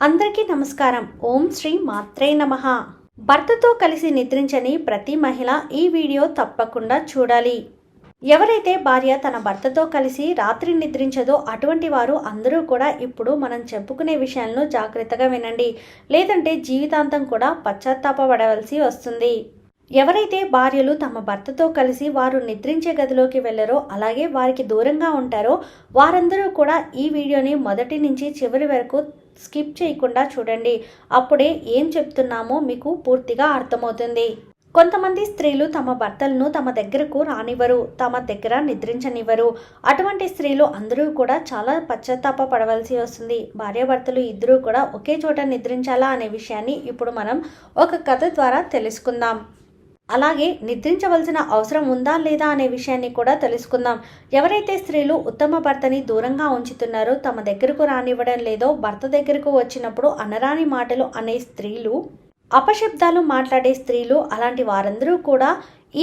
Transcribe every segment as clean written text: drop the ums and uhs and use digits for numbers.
అందరికీ నమస్కారం. ఓం శ్రీ మాత్రే నమః. భర్తతో కలిసి నిద్రించని ప్రతి మహిళ ఈ వీడియో తప్పకుండా చూడాలి. ఎవరైతే భార్య తన భర్తతో కలిసి రాత్రి నిద్రించదో అటువంటి వారు అందరూ కూడా ఇప్పుడు మనం చెప్పుకునే విషయాలను జాగ్రత్తగా వినండి. లేదంటే జీవితాంతం కూడా పశ్చాత్తాపపడవలసి వస్తుంది. ఎవరైతే భార్యలు తమ భర్తతో కలిసి వారు నిద్రించే గదిలోకి వెళ్ళరో, అలాగే వారికి దూరంగా ఉంటారో వారందరూ కూడా ఈ వీడియోని మొదటి నుంచి చివరి వరకు స్కిప్ చేయకుండా చూడండి. అప్పుడే ఏం చెప్తున్నామో మీకు పూర్తిగా అర్థమవుతుంది. కొంతమంది స్త్రీలు తమ భర్తలను తమ దగ్గరకు రానివ్వరు, తమ దగ్గర నిద్రించనివ్వరు. అటువంటి స్త్రీలు అందరూ కూడా చాలా పశ్చాత్తాప పడవలసి వస్తుంది. భార్యాభర్తలు ఇద్దరూ కూడా ఒకే చోట నిద్రించాలా అనే విషయాన్ని ఇప్పుడు మనం ఒక కథ ద్వారా తెలుసుకుందాం. అలాగే నిద్రించవలసిన అవసరం ఉందా లేదా అనే విషయాన్ని కూడా తెలుసుకుందాం. ఎవరైతే స్త్రీలు ఉత్తమ భర్తని దూరంగా ఉంచుతున్నారో, తమ దగ్గరకు రానివ్వడం లేదో, భర్త దగ్గరకు వచ్చినప్పుడు అనరాని మాటలు అనే స్త్రీలు, అపశబ్దాలు మాట్లాడే స్త్రీలు, అలాంటి వారందరూ కూడా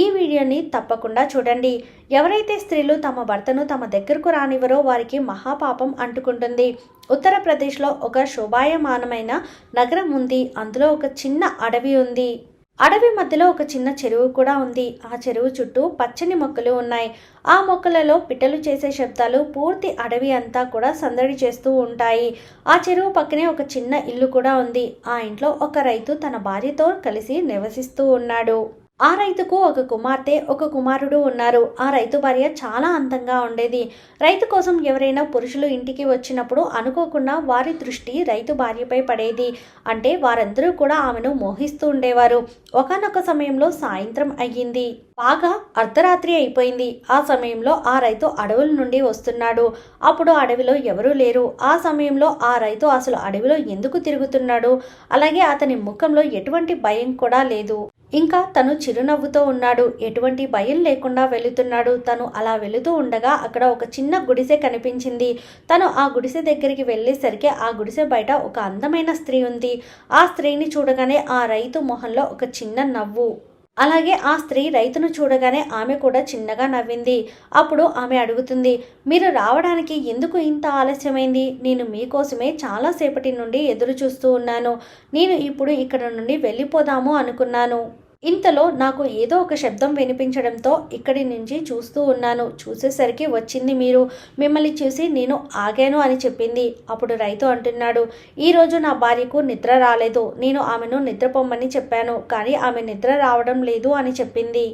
ఈ వీడియోని తప్పకుండా చూడండి. ఎవరైతే స్త్రీలు తమ భర్తను తమ దగ్గరకు రానివ్వరో వారికి మహాపాపం అంటుకుంటుంది. ఉత్తరప్రదేశ్లో ఒక శోభాయమానమైన నగరం ఉంది. అందులో ఒక చిన్న అడవి ఉంది. అడవి మధ్యలో ఒక చిన్న చెరువు కూడా ఉంది. ఆ చెరువు చుట్టూ పచ్చని మొక్కలు ఉన్నాయి. ఆ మొక్కలలో పిట్టలు చేసే శబ్దాలు పూర్తి అడవి అంతా కూడా సందడి చేస్తూ ఉంటాయి. ఆ చెరువు పక్కనే ఒక చిన్న ఇల్లు కూడా ఉంది. ఆ ఇంట్లో ఒక రైతు తన భార్యతో కలిసి నివసిస్తూ ఉన్నాడు. ఆ రైతుకు ఒక కుమార్తె, ఒక కుమారుడు ఉన్నారు. ఆ రైతు భార్య చాలా అందంగా ఉండేది. రైతు కోసం ఎవరైనా పురుషులు ఇంటికి వచ్చినప్పుడు అనుకోకుండా వారి దృష్టి రైతు భార్యపై పడేది. అంటే వారందరూ కూడా ఆమెను మోహిస్తూ ఉండేవారు. ఒకానొక సమయంలో సాయంత్రం అయ్యింది. బాగా అర్ధరాత్రి అయిపోయింది. ఆ సమయంలో ఆ రైతు అడవుల నుండి వస్తున్నాడు. అప్పుడు అడవిలో ఎవరూ లేరు. ఆ సమయంలో ఆ రైతు అసలు అడవిలో ఎందుకు తిరుగుతున్నాడు, అలాగే అతని ముఖంలో ఎటువంటి భయం కూడా లేదు. ఇంకా తను చిరునవ్వుతో ఉన్నాడు. ఎటువంటి భయం లేకుండా వెళుతున్నాడు. తను అలా వెళుతూ ఉండగా అక్కడ ఒక చిన్న గుడిసె కనిపించింది. తను ఆ గుడిసె దగ్గరికి వెళ్ళేసరికి ఆ గుడిసె బయట ఒక అందమైన స్త్రీ ఉంది. ఆ స్త్రీని చూడగానే ఆ రైతు మొహంలో ఒక చిన్న నవ్వు. అలాగే ఆ స్త్రీ రైతును చూడగానే ఆమె కూడా చిన్నగా నవ్వింది. అప్పుడు ఆమె అడుగుతుంది, మీరు రావడానికి ఎందుకు ఇంత ఆలస్యమైంది? నేను మీకోసమే చాలాసేపటి నుండి ఎదురు చూస్తూ ఉన్నాను. నేను ఇప్పుడు ఇక్కడ నుండి వెళ్ళిపోదాము అనుకున్నాను. ఇంతలో నాకు ఏదో ఒక శబ్దం వినిపించడంతో ఇక్కడి నుంచి చూస్తూ ఉన్నాను. చూసేసరికి వచ్చింది మీరు. మిమ్మల్ని చూసి నేను ఆగాను అని చెప్పింది. అప్పుడు రైతు అంటున్నాడు, ఈరోజు నా భార్యకు నిద్ర రాలేదు. నేను ఆమెను నిద్రపోమ్మని చెప్పాను, కానీ ఆమె నిద్ర రావడం లేదు అని చెప్పింది.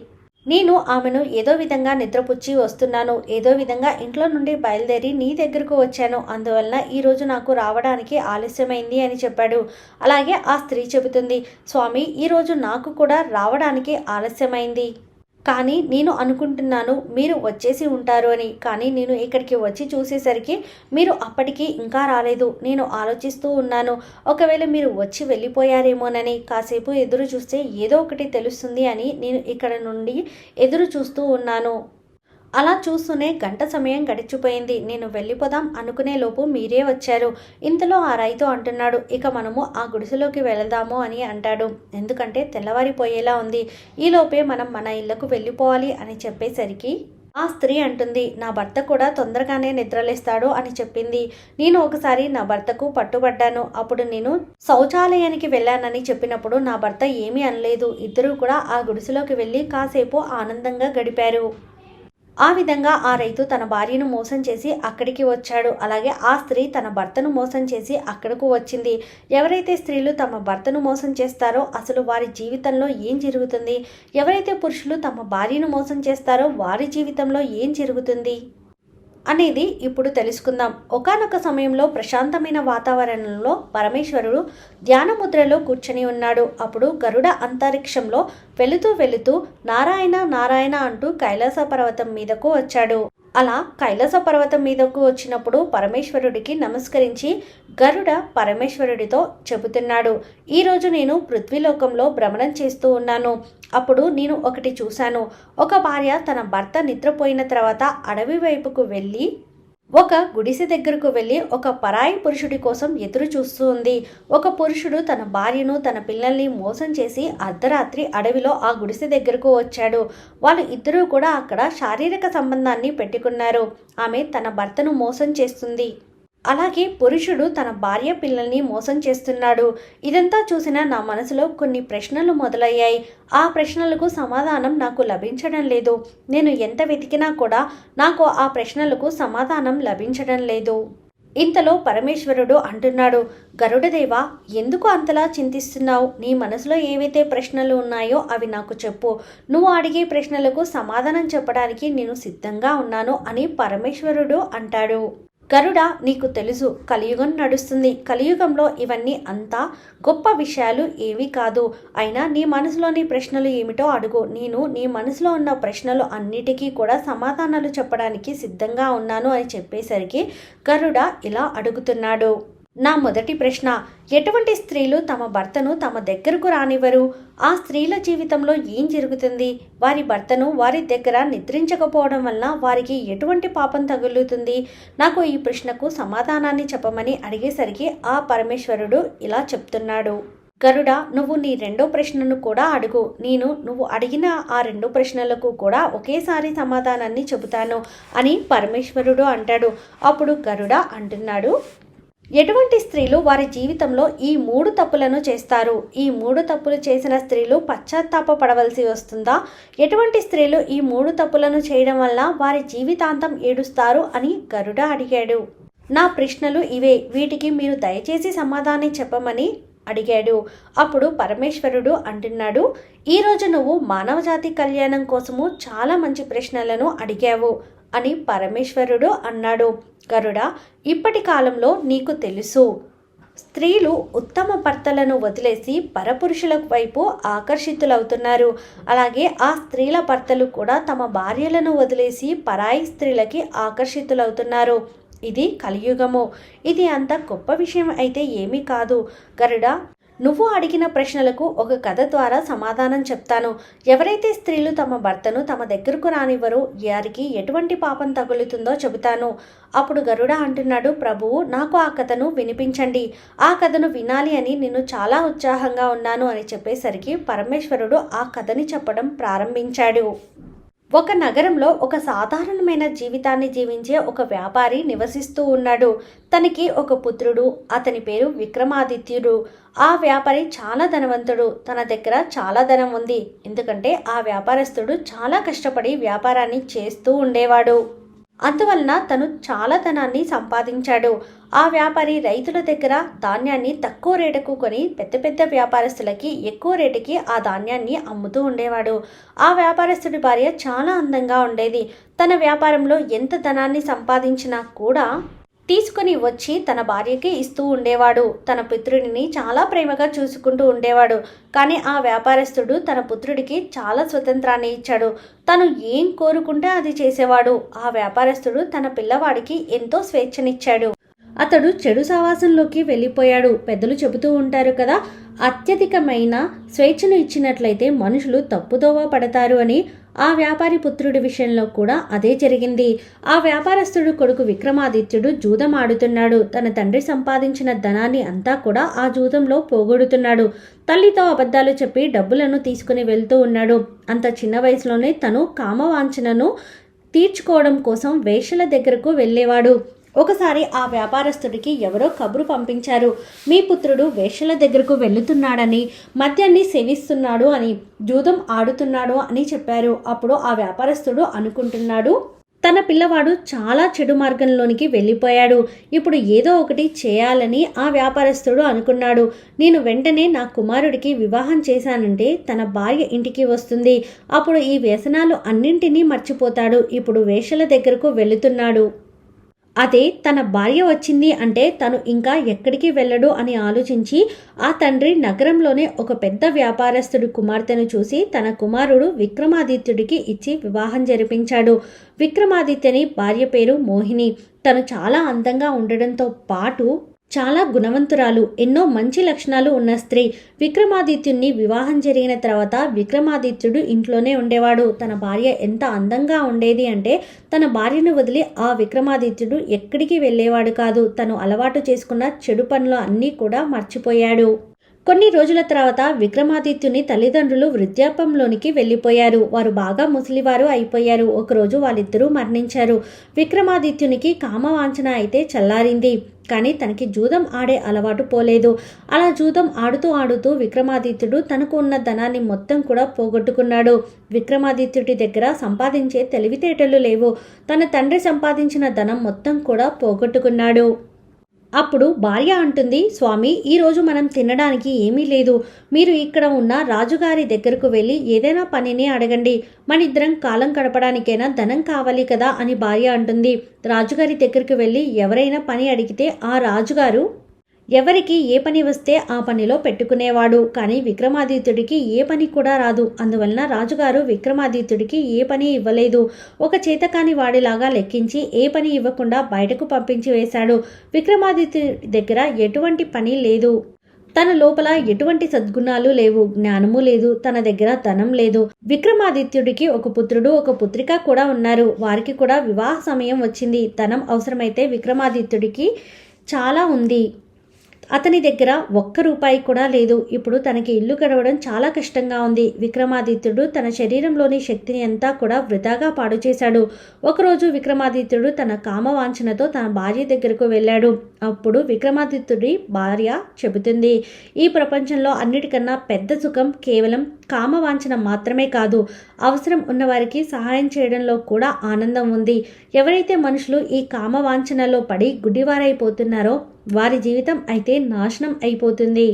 నేను ఆమెను ఏదో విధంగా నిద్రపుచ్చి వస్తున్నాను. ఏదో విధంగా ఇంట్లో నుండి బయలుదేరి నీ దగ్గరకు వచ్చాను. అందువలన ఈరోజు నాకు రావడానికి ఆలస్యమైంది అని చెప్పాడు. అలాగే ఆ స్త్రీ చెబుతుంది, స్వామి, ఈరోజు నాకు కూడా రావడానికి ఆలస్యమైంది. కానీ నేను అనుకుంటున్నాను మీరు వచ్చేసి ఉంటారు అని. కానీ నేను ఇక్కడికి వచ్చి చూసేసరికి మీరు అప్పటికి ఇంకా రాలేదు. నేను ఆలోచిస్తూ ఉన్నాను, ఒకవేళ మీరు వచ్చి వెళ్ళిపోయారేమోనని. కాసేపు ఎదురు చూస్తే ఏదో ఒకటి తెలుస్తుంది అని నేను ఇక్కడ నుండి ఎదురు చూస్తూ ఉన్నాను. అలా చూస్తూనే గంట సమయం గడిచిపోయింది. నేను వెళ్ళిపోదాం అనుకునే లోపు మీరే వచ్చారు. ఇంతలో ఆ రైతు అంటున్నాడు, ఇక మనము ఆ గుడిసెలోకి వెళదాము అని అంటాడు. ఎందుకంటే తెల్లవారిపోయేలా ఉంది. ఈలోపే మనం మన ఇళ్లకు వెళ్ళిపోవాలి అని చెప్పేసరికి ఆ స్త్రీ అంటుంది, నా భర్త కూడా తొందరగానే నిద్రలేస్తాడు అని చెప్పింది. నేను ఒకసారి నా భర్తకు పట్టుబడ్డాను. అప్పుడు నేను శౌచాలయానికి వెళ్ళానని చెప్పినప్పుడు నా భర్త ఏమీ అనలేదు. ఇద్దరూ కూడా ఆ గుడిసెలోకి వెళ్ళి కాసేపు ఆనందంగా గడిపారు. ఆ విధంగా ఆ రైతు తన భార్యను మోసం చేసి అక్కడికి వచ్చాడు. అలాగే ఆ స్త్రీ తన భర్తను మోసం చేసి అక్కడకు వచ్చింది. ఎవరైతే స్త్రీలు తమ భర్తను మోసం చేస్తారో అసలు వారి జీవితంలో ఏం జరుగుతుంది? ఎవరైతే పురుషులు తమ భార్యను మోసం చేస్తారో వారి జీవితంలో ఏం జరుగుతుంది అనేది ఇప్పుడు తెలుసుకుందాం. ఒకానొక సమయంలో ప్రశాంతమైన వాతావరణంలో పరమేశ్వరుడు ధ్యాన ముద్రలో కూర్చొని ఉన్నాడు. అప్పుడు గరుడ అంతరిక్షంలో వెళుతూ నారాయణ నారాయణ అంటూ కైలాస పర్వతం మీదకు వచ్చాడు. అలా కైలాస పర్వతం మీదకు వచ్చినప్పుడు పరమేశ్వరుడికి నమస్కరించి గరుడ పరమేశ్వరుడితో చెబుతున్నాడు, ఈరోజు నేను పృథ్వీలోకంలో భ్రమణం చేస్తూ ఉన్నాను. అప్పుడు నేను ఒకటి చూశాను. ఒక భార్య తన భర్త నిద్రపోయిన తర్వాత అడవి వైపుకు వెళ్ళి ఒక గుడిసె దగ్గరకు వెళ్ళి ఒక పరాయి పురుషుడి కోసం ఎదురు చూస్తూ ఉంది. ఒక పురుషుడు తన భార్యను తన పిల్లల్ని మోసం చేసి అర్ధరాత్రి అడవిలో ఆ గుడిసె దగ్గరకు వచ్చాడు. వాళ్ళు ఇద్దరూ కూడా అక్కడ శారీరక సంబంధాన్ని పెట్టుకున్నారు. ఆమె తన భర్తను మోసం చేస్తుంది. అలాగే పురుషుడు తన భార్య పిల్లల్ని మోసం చేస్తున్నాడు. ఇదంతా చూసిన నా మనసులో కొన్ని ప్రశ్నలు మొదలయ్యాయి. ఆ ప్రశ్నలకు సమాధానం నాకు లభించడం లేదు. నేను ఎంత వెతికినా కూడా నాకు ఆ ప్రశ్నలకు సమాధానం లభించడం లేదు. ఇంతలో పరమేశ్వరుడు అంటున్నాడు, గరుడదేవా, ఎందుకు అంతలా చింతిస్తున్నావు? నీ మనసులో ఏవైతే ప్రశ్నలు ఉన్నాయో అవి నాకు చెప్పు. నువ్వు అడిగే ప్రశ్నలకు సమాధానం చెప్పడానికి నేను సిద్ధంగా ఉన్నాను అని పరమేశ్వరుడు అంటాడు. గరుడ, నీకు తెలుసు, కలియుగం నడుస్తుంది. కలియుగంలో ఇవన్నీ అంతా గొప్ప విషయాలు ఏవి కాదు. అయినా నీ మనసులోని ప్రశ్నలు ఏమిటో అడుగు. నేను నీ మనసులో ఉన్న ప్రశ్నలు అన్నిటికీ కూడా సమాధానాలు చెప్పడానికి సిద్ధంగా ఉన్నాను అని చెప్పేసరికి గరుడ ఇలా అడుగుతున్నాడు. నా మొదటి ప్రశ్న, ఎటువంటి స్త్రీలు తమ భర్తను తమ దగ్గరకు రానివ్వరు? ఆ స్త్రీల జీవితంలో ఏం జరుగుతుంది? వారి భర్తను వారి దగ్గర నిద్రించకపోవడం వల్ల వారికి ఎటువంటి పాపం తగులుతుంది? నాకు ఈ ప్రశ్నకు సమాధానాన్ని చెప్పమని అడిగేసరికి ఆ పరమేశ్వరుడు ఇలా చెప్తున్నాడు. గరుడ, నువ్వు నీ రెండో ప్రశ్నను కూడా అడుగు. నువ్వు అడిగిన ఆ రెండు ప్రశ్నలకు కూడా ఒకేసారి సమాధానాన్ని చెబుతాను అని పరమేశ్వరుడు అంటాడు. అప్పుడు గరుడ అంటున్నాడు, ఎటువంటి స్త్రీలు వారి జీవితంలో ఈ 3 తప్పులను చేస్తారు? ఈ 3 తప్పులు చేసిన స్త్రీలు పశ్చాత్తాప పడవలసి వస్తుందా? ఎటువంటి స్త్రీలు ఈ 3 తప్పులను చేయడం వల్ల వారి జీవితాంతం ఏడుస్తారు అని గరుడ అడిగాడు. నా ప్రశ్నలు ఇవే, వీటికి మీరు దయచేసి సమాధానం చెప్పమని అడిగాడు. అప్పుడు పరమేశ్వరుడు అంటున్నాడు, ఈరోజు నువ్వు మానవజాతి కళ్యాణం కోసము చాలా మంచి ప్రశ్నలను అడిగావు అని పరమేశ్వరుడు అన్నాడు. గరుడ, ఇప్పటి కాలంలో నీకు తెలుసు, స్త్రీలు ఉత్తమ భర్తలను వదిలేసి పరపురుషుల వైపు ఆకర్షితులవుతున్నారు. అలాగే ఆ స్త్రీల భర్తలు కూడా తమ భార్యలను వదిలేసి పరాయి స్త్రీలకి ఆకర్షితులవుతున్నారు. ఇది కలియుగము. ఇది అంత గొప్ప విషయం అయితే ఏమీ కాదు. గరుడ, నువ్వు అడిగిన ప్రశ్నలకు ఒక కథ ద్వారా సమాధానం చెప్తాను. ఎవరైతే స్త్రీలు తమ భర్తను తమ దగ్గరకు రానివ్వరో వారికి ఎటువంటి పాపం తగులుతుందో చెబుతాను. అప్పుడు గరుడ అంటున్నాడు, ప్రభువు, నాకు ఆ కథను వినిపించండి. ఆ కథను వినాలి అని నేను చాలా ఉత్సాహంగా ఉన్నాను అని చెప్పేసరికి పరమేశ్వరుడు ఆ కథని చెప్పడం ప్రారంభించాడు. ఒక నగరంలో ఒక సాధారణమైన జీవితాన్ని జీవించే ఒక వ్యాపారి నివసిస్తూ ఉన్నాడు. తనకి ఒక పుత్రుడు. అతని పేరు విక్రమాదిత్యుడు. ఆ వ్యాపారి చాలా ధనవంతుడు. తన దగ్గర చాలా ధనం ఉంది. ఎందుకంటే ఆ వ్యాపారస్తుడు చాలా కష్టపడి వ్యాపారాన్ని చేస్తూ ఉండేవాడు. అందువలన తను చాలా ధనాన్ని సంపాదించాడు. ఆ వ్యాపారి రైతుల దగ్గర ధాన్యాన్ని తక్కువ రేటుకు కొని పెద్ద పెద్ద వ్యాపారస్తులకి ఎక్కువ రేటుకి ఆ ధాన్యాన్ని అమ్ముతూ ఉండేవాడు. ఆ వ్యాపారస్తుడి భార్య చాలా అందంగా ఉండేది. తన వ్యాపారంలో ఎంత ధనాన్ని సంపాదించినా కూడా తీసుకుని వచ్చి తన భార్యకి ఇస్తూ ఉండేవాడు. తన పుత్రుడిని చాలా ప్రేమగా చూసుకుంటూ ఉండేవాడు. కానీ ఆ వ్యాపారస్తుడు తన పుత్రుడికి చాలా స్వతంత్రాన్ని ఇచ్చాడు. తను ఏం కోరుకుంటే అది చేసేవాడు. ఆ వ్యాపారస్తుడు తన పిల్లవాడికి ఎంతో స్వేచ్ఛనిచ్చాడు. అతడు చెడు సావాసంలోకి వెళ్ళిపోయాడు. పెద్దలు చెబుతూ ఉంటారు కదా, అత్యధికమైన స్వేచ్ఛను ఇచ్చినట్లయితే మనుషులు తప్పుదోవ పడతారు అని. ఆ వ్యాపారి పుత్రుడి విషయంలో కూడా అదే జరిగింది. ఆ వ్యాపారస్తుడు కొడుకు విక్రమాదిత్యుడు జూదం ఆడుతున్నాడు. తన తండ్రి సంపాదించిన ధనాన్ని అంతా కూడా ఆ జూదంలో పోగొడుతున్నాడు. తల్లితో అబద్ధాలు చెప్పి డబ్బులను తీసుకుని వెళ్తూ ఉన్నాడు. అంత చిన్న వయసులోనే తను కామవాంఛనను తీర్చుకోవడం కోసం వేశ్యల దగ్గరకు వెళ్ళేవాడు. ఒకసారి ఆ వ్యాపారస్తుడికి ఎవరో కబురు పంపించారు. మీ పుత్రుడు వేశ్యల దగ్గరకు వెళుతున్నాడని, మద్యాన్ని సేవిస్తున్నాడు అని, జూదం ఆడుతున్నాడు అని చెప్పారు. అప్పుడు ఆ వ్యాపారస్తుడు అనుకుంటున్నాడు, తన పిల్లవాడు చాలా చెడు మార్గంలోనికి వెళ్ళిపోయాడు. ఇప్పుడు ఏదో ఒకటి చేయాలని ఆ వ్యాపారస్తుడు అనుకున్నాడు. నేను వెంటనే నా కుమారుడికి వివాహం చేశానంటే తన భార్య ఇంటికి వస్తుంది. అప్పుడు ఈ వ్యసనాలు అన్నింటినీ మర్చిపోతాడు. ఇప్పుడు వేశ్యల దగ్గరకు వెళుతున్నాడు. అదే తన భార్య వచ్చింది అంటే తను ఇంకా ఎక్కడికి వెళ్ళడు అని ఆలోచించి ఆ తండ్రి నగరంలోనే ఒక పెద్ద వ్యాపారస్తుడి కుమార్తెను చూసి తన కుమారుడు విక్రమాదిత్యుడికి ఇచ్చి వివాహం జరిపించాడు. విక్రమాదిత్యని భార్య పేరు మోహిని. తను చాలా అందంగా ఉండడంతో పాటు చాలా గుణవంతురాలు, ఎన్నో మంచి లక్షణాలు ఉన్న స్త్రీ. విక్రమాదిత్యుణ్ణి వివాహం జరిగిన తర్వాత విక్రమాదిత్యుడు ఇంట్లోనే ఉండేవాడు. తన భార్య ఎంత అందంగా ఉండేది అంటే తన భార్యను వదిలి ఆ విక్రమాదిత్యుడు ఎక్కడికి వెళ్ళేవాడు కాదు. తను అలవాటు చేసుకున్న చెడు పనులు అన్నీ కూడా మర్చిపోయాడు. కొన్ని రోజుల తర్వాత విక్రమాదిత్యుని తల్లిదండ్రులు వృద్ధాప్యంలోనికి వెళ్ళిపోయారు. వారు బాగా ముసలివారు అయిపోయారు. ఒకరోజు వాళ్ళిద్దరూ మరణించారు. విక్రమాదిత్యునికి కామవాంఛన అయితే చల్లారింది. కానీ తనకి జూదం ఆడే అలవాటు పోలేదు. అలా జూదం ఆడుతూ ఆడుతూ విక్రమాదిత్యుడు తనకు ఉన్న ధనాన్ని మొత్తం కూడా పోగొట్టుకున్నాడు. విక్రమాదిత్యుడి దగ్గర సంపాదించే తెలివితేటలు లేవు. తన తండ్రి సంపాదించిన ధనం మొత్తం కూడా పోగొట్టుకున్నాడు. అప్పుడు భార్య అంటుంది, స్వామి, ఈరోజు మనం తినడానికి ఏమీ లేదు. మీరు ఇక్కడ ఉన్న రాజుగారి దగ్గరకు వెళ్ళి ఏదైనా పనిని అడగండి. మనిద్దరం కాలం గడపడానికైనా ధనం కావాలి కదా అని భార్య అంటుంది. రాజుగారి దగ్గరికి వెళ్ళి ఎవరైనా పని అడిగితే ఆ రాజుగారు ఎవరికి ఏ పని వస్తే ఆ పనిలో పెట్టుకునేవాడు. కానీ విక్రమాదిత్యుడికి ఏ పని కూడా రాదు. అందువలన రాజుగారు విక్రమాదిత్యుడికి ఏ పని ఇవ్వలేదు. ఒక చేతకాని వాడిలాగా లెక్కించి ఏ పని ఇవ్వకుండా బయటకు పంపించి వేశాడు. విక్రమాదిత్యుడి దగ్గర ఎటువంటి పని లేదు. తన లోపల ఎటువంటి సద్గుణాలు లేవు, జ్ఞానము లేదు, తన దగ్గర ధనం లేదు. విక్రమాదిత్యుడికి ఒక పుత్రుడు, ఒక పుత్రిక కూడా ఉన్నారు. వారికి కూడా వివాహ సమయం వచ్చింది. ధనం అవసరమైతే విక్రమాదిత్యుడికి చాలా ఉంది. అతని దగ్గర ఒక్క రూపాయి కూడా లేదు. ఇప్పుడు తనకి ఇల్లు గడవడం చాలా కష్టంగా ఉంది. విక్రమాదిత్యుడు తన శరీరంలోని శక్తిని అంతా కూడా వృధాగా పాడు చేశాడు. ఒకరోజు విక్రమాదిత్యుడు తన కామవాంఛనతో తన భార్య దగ్గరకు వెళ్ళాడు. అప్పుడు విక్రమాదిత్యుడి భార్య చెబుతుంది, ఈ ప్రపంచంలో అన్నిటికన్నా పెద్ద సుఖం కేవలం కామవాంఛన మాత్రమే కాదు, అవసరం ఉన్నవారికి సహాయం చేయడంలో కూడా ఆనందం ఉంది. ఎవరైతే మనుషులు ఈ కామవాంఛనలో పడి గుడ్డివారైపోతున్నారో వారి జీవితం అయితే నాశనం అయిపోతుంది.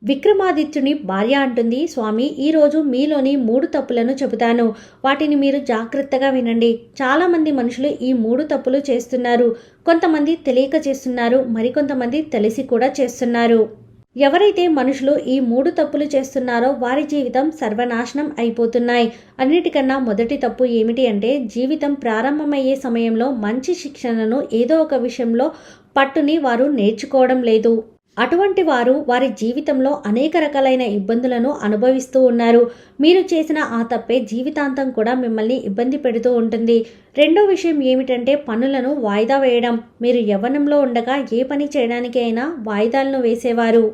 విక్రమాదిత్యుని భార్య అంటుంది, స్వామి, ఈరోజు మీలోని 3 తప్పులను చెబుతాను. వాటిని మీరు జాగ్రత్తగా వినండి. చాలామంది మనుషులు ఈ 3 తప్పులు చేస్తున్నారు. కొంతమంది తెలియక చేస్తున్నారు, మరికొంతమంది తెలిసి కూడా చేస్తున్నారు. ఎవరైతే మనుషులు ఈ 3 తప్పులు చేస్తున్నారో వారి జీవితం సర్వనాశనం అయిపోతున్నాయి. అన్నిటికన్నా మొదటి తప్పు ఏమిటి అంటే, జీవితం ప్రారంభమయ్యే సమయంలో మంచి శిక్షణను ఏదో ఒక విషయంలో పట్టుని వారు నేర్చుకోవడం లేదు. అటువంటి వారు వారి జీవితంలో అనేక రకాలైన ఇబ్బందులను అనుభవిస్తూ ఉన్నారు. మీరు చేసిన ఆ తప్పే జీవితాంతం కూడా మిమ్మల్ని ఇబ్బంది పెడుతూ ఉంటుంది. రెండో విషయం ఏమిటంటే పనులను వాయిదా వేయడం. మీరు యవ్వనంలో ఉండగా ఏ పని చేయడానికైనా వాయిదాలను వేసేవారు.